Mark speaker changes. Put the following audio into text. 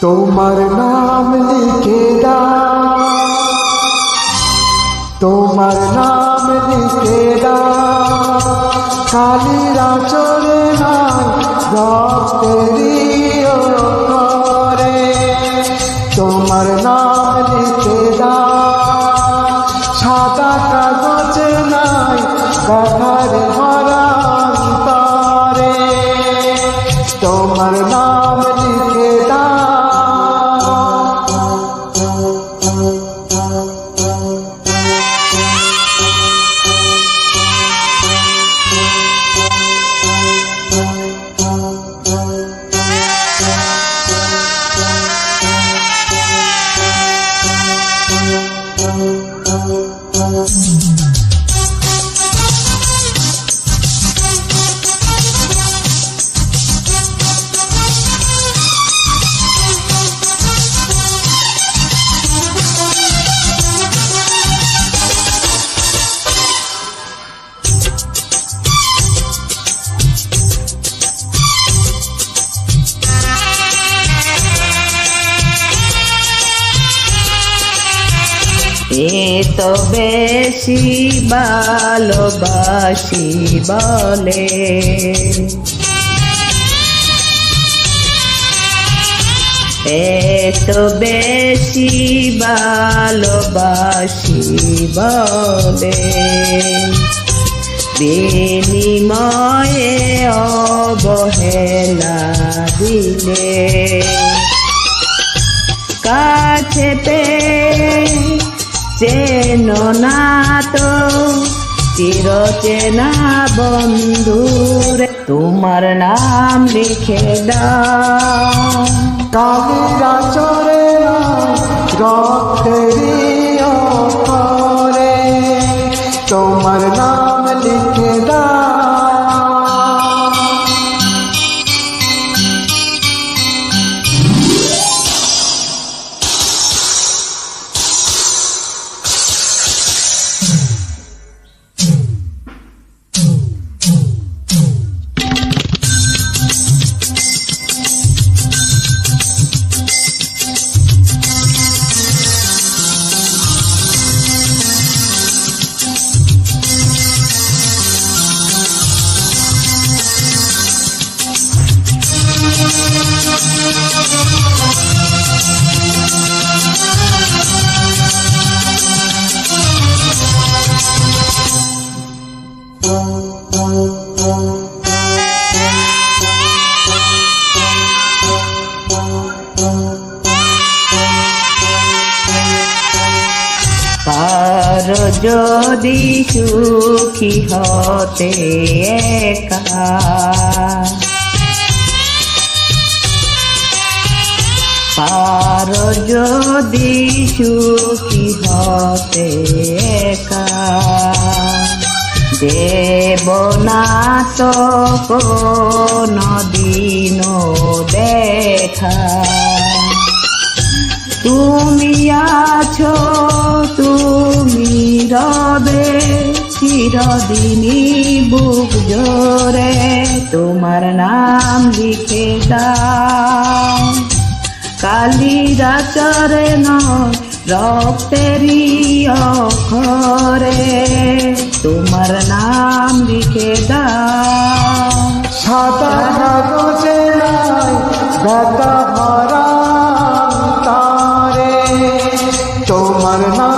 Speaker 1: তোমার নাম লিখে দাও, তোমার নাম লিখে দাও, কালির আঁচলে নাই রক্তেরই করে। তোমার নাম লিখে দাও, সাদা কাগজে নাই ব্যথার ভরা অন্তরে। তোমার নাম লিখে দাও।
Speaker 2: এত বেশি ভালোবাসি বলে এত বেশি ভালোবাসি বলে বিনিময়ে অবহেলা দিলে কাছে পেয়ে চেনো না তো চিরচেনা বন্ধুরে। তোমার নাম লিখে দাও,
Speaker 1: কালির আঁচলে নাই রক্তেরই করে। তোমার নাম লিখে দাও।
Speaker 2: কারো যদি সুখী হতে একা কারো যদি সুখী হতে একা দেব না তো কোনদিনও দেখা। তুমি আছো, তুমি রবে চিরদিনই বুক জোরে। তোমার নাম লিখে দাও, কালির আঁচলে নয় রক্তেরই অক্ষরে। তোমার নাম লিখে দাও,
Speaker 1: সাদা কাগজে নাই ব্যথা ভরা অন্তরে। তোমার নাম